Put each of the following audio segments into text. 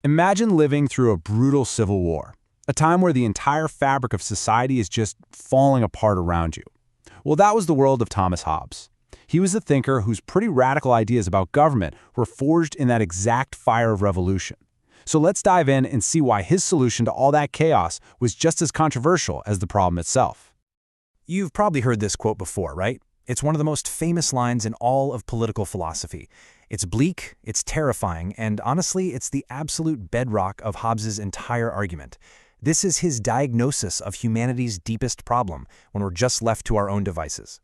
Imagine living through a brutal civil war, a time where the entire fabric of society is just falling apart around you. Well, that was the world of Thomas Hobbes. He was a thinker whose pretty radical ideas about government were forged in that exact fire of revolution. So let's dive in and see why his solution to all that chaos was just as controversial as the problem itself. You've probably heard this quote before, right? It's one of the most famous lines in all of political philosophy. It's bleak, it's terrifying, and honestly, it's the absolute bedrock of Hobbes's entire argument. This is his diagnosis of humanity's deepest problem when we're just left to our own devices.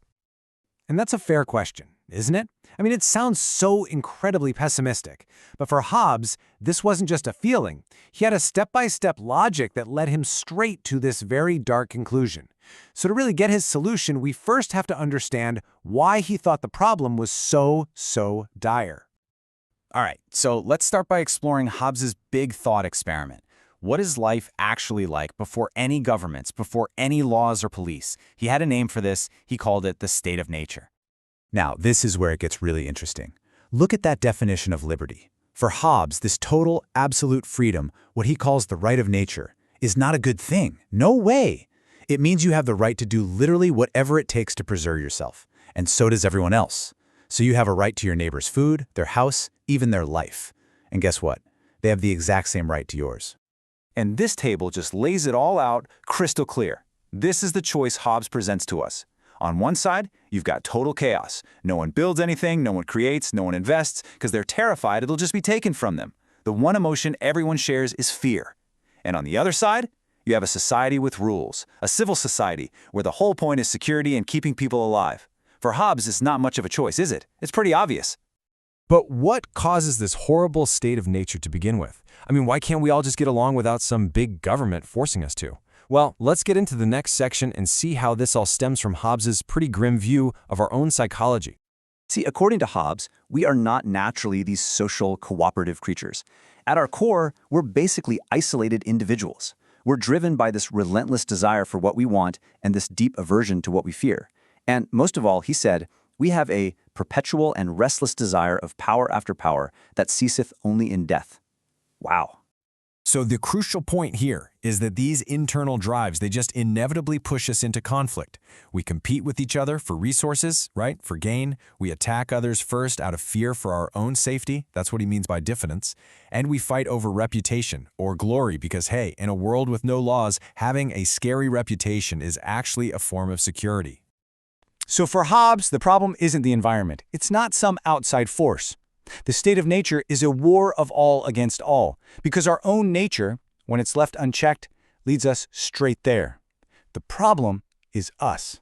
And that's a fair question, isn't it? I mean, it sounds so incredibly pessimistic. But for Hobbes, this wasn't just a feeling. He had a step-by-step logic that led him straight to this very dark conclusion. So to really get his solution, we first have to understand why he thought the problem was so dire. All right, so let's start by exploring Hobbes's big thought experiment. What is life actually like before any governments, before any laws or police? He had a name for this. He called it the state of nature. Now, this is where it gets really interesting. Look at that definition of liberty. For Hobbes, this total, absolute freedom, what he calls the right of nature, is not a good thing. No way. It means you have the right to do literally whatever it takes to preserve yourself. And so does everyone else. So you have a right to your neighbor's food, their house, even their life. And guess what? They have the exact same right to yours. And this table just lays it all out crystal clear. This is the choice Hobbes presents to us. On one side, you've got total chaos. No one builds anything, no one creates, no one invests, because they're terrified it'll just be taken from them. The one emotion everyone shares is fear. And on the other side, you have a society with rules, a civil society, where the whole point is security and keeping people alive. For Hobbes, it's not much of a choice, is it? It's pretty obvious. But what causes this horrible state of nature to begin with? I mean, why can't we all just get along without some big government forcing us to? Well, let's get into the next section and see how this all stems from Hobbes's pretty grim view of our own psychology. See, according to Hobbes, we are not naturally these social, cooperative creatures. At our core, we're basically isolated individuals. We're driven by this relentless desire for what we want and this deep aversion to what we fear. And most of all, he said, we have a perpetual and restless desire of power after power that ceaseth only in death. Wow. So the crucial point here is that these internal drives, they just inevitably push us into conflict. We compete with each other for resources, right? For gain. We attack others first out of fear for our own safety. That's what he means by diffidence. And we fight over reputation or glory because, hey, in a world with no laws, having a scary reputation is actually a form of security. So for Hobbes, the problem isn't the environment. It's not some outside force. The state of nature is a war of all against all, because our own nature, when it's left unchecked, leads us straight there. The problem is us.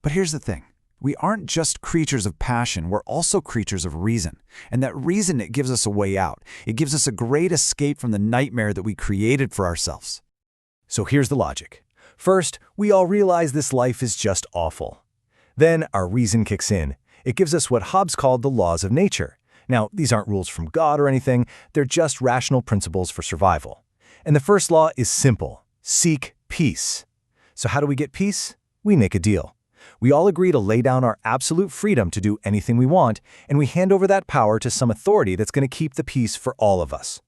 But here's the thing. We aren't just creatures of passion, we're also creatures of reason. And that reason, it gives us a way out. It gives us a great escape from the nightmare that we created for ourselves. So here's the logic. First, we all realize this life is just awful. Then our reason kicks in. It gives us what Hobbes called the laws of nature. Now, these aren't rules from God or anything, they're just rational principles for survival. And the first law is simple: seek peace. So how do we get peace? We make a deal. We all agree to lay down our absolute freedom to do anything we want, and we hand over that power to some authority that's going to keep the peace for all of us.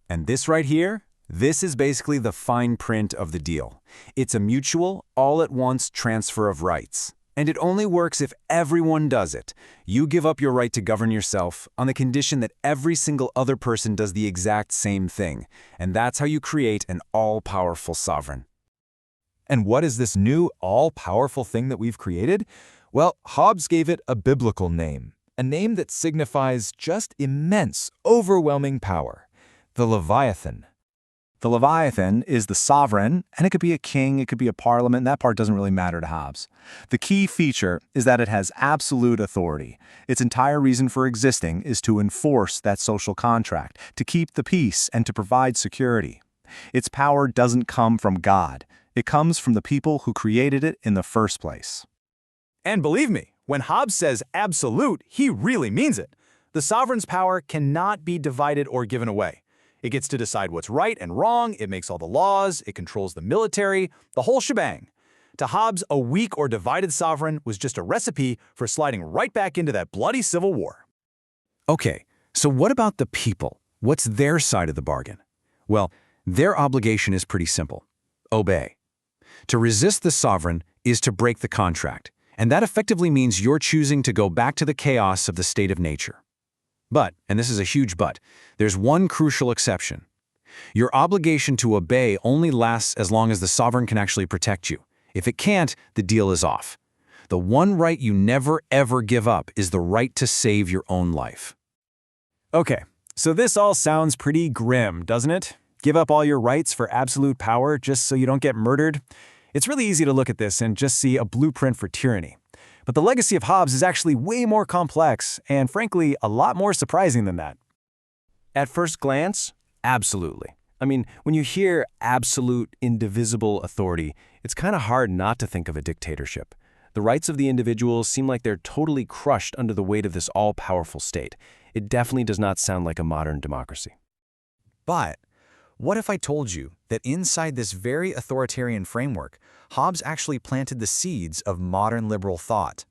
And this right here, this is basically the fine print of the deal. It's a mutual, all-at-once transfer of rights. And it only works if everyone does it. You give up your right to govern yourself on the condition that every single other person does the exact same thing. And that's how you create an all-powerful sovereign. And what is this new all-powerful thing that we've created? Well, Hobbes gave it a biblical name, a name that signifies just immense, overwhelming power: the Leviathan. The Leviathan is the sovereign, and it could be a king, it could be a parliament, and that part doesn't really matter to Hobbes. The key feature is that it has absolute authority. Its entire reason for existing is to enforce that social contract, to keep the peace, and to provide security. Its power doesn't come from God. It comes from the people who created it in the first place. And believe me, when Hobbes says absolute, he really means it. The sovereign's power cannot be divided or given away. It gets to decide what's right and wrong, it makes all the laws, it controls the military, the whole shebang. To Hobbes, a weak or divided sovereign was just a recipe for sliding right back into that bloody civil war. Okay, so what about the people? What's their side of the bargain? Well, their obligation is pretty simple. Obey. To resist the sovereign is to break the contract, and that effectively means you're choosing to go back to the chaos of the state of nature. But, and this is a huge but, there's one crucial exception. Your obligation to obey only lasts as long as the sovereign can actually protect you. If it can't, the deal is off. The one right you never ever give up is the right to save your own life. Okay, so this all sounds pretty grim, doesn't it? Give up all your rights for absolute power just so you don't get murdered? It's really easy to look at this and just see a blueprint for tyranny. But the legacy of Hobbes is actually way more complex and, frankly, a lot more surprising than that. At first glance, absolutely. I mean, when you hear absolute, indivisible authority, it's kind of hard not to think of a dictatorship. The rights of the individual seem like they're totally crushed under the weight of this all-powerful state. It definitely does not sound like a modern democracy. But what if I told you that inside this very authoritarian framework, Hobbes actually planted the seeds of modern liberal thought?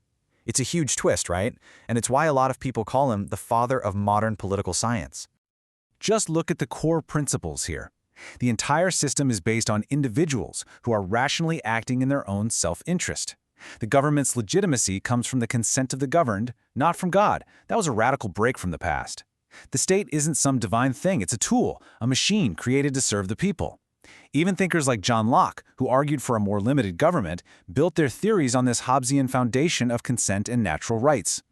It's a huge twist, right? And it's why a lot of people call him the father of modern political science. Just look at the core principles here. The entire system is based on individuals who are rationally acting in their own self-interest. The government's legitimacy comes from the consent of the governed, not from God. That was a radical break from the past. The state isn't some divine thing, it's a tool, a machine created to serve the people. Even thinkers like John Locke, who argued for a more limited government, built their theories on this Hobbesian foundation of consent and natural rights.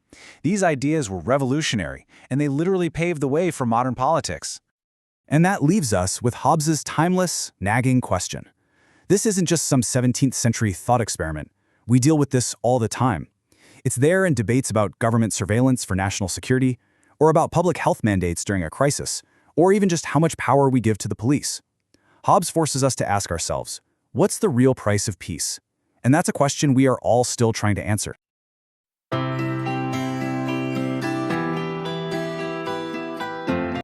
These ideas were revolutionary, and they literally paved the way for modern politics. And that leaves us with Hobbes's timeless, nagging question. This isn't just some 17th century thought experiment. We deal with this all the time. It's there in debates about government surveillance for national security, or about public health mandates during a crisis, or even just how much power we give to the police. Hobbes forces us to ask ourselves, what's the real price of peace? And that's a question we are all still trying to answer.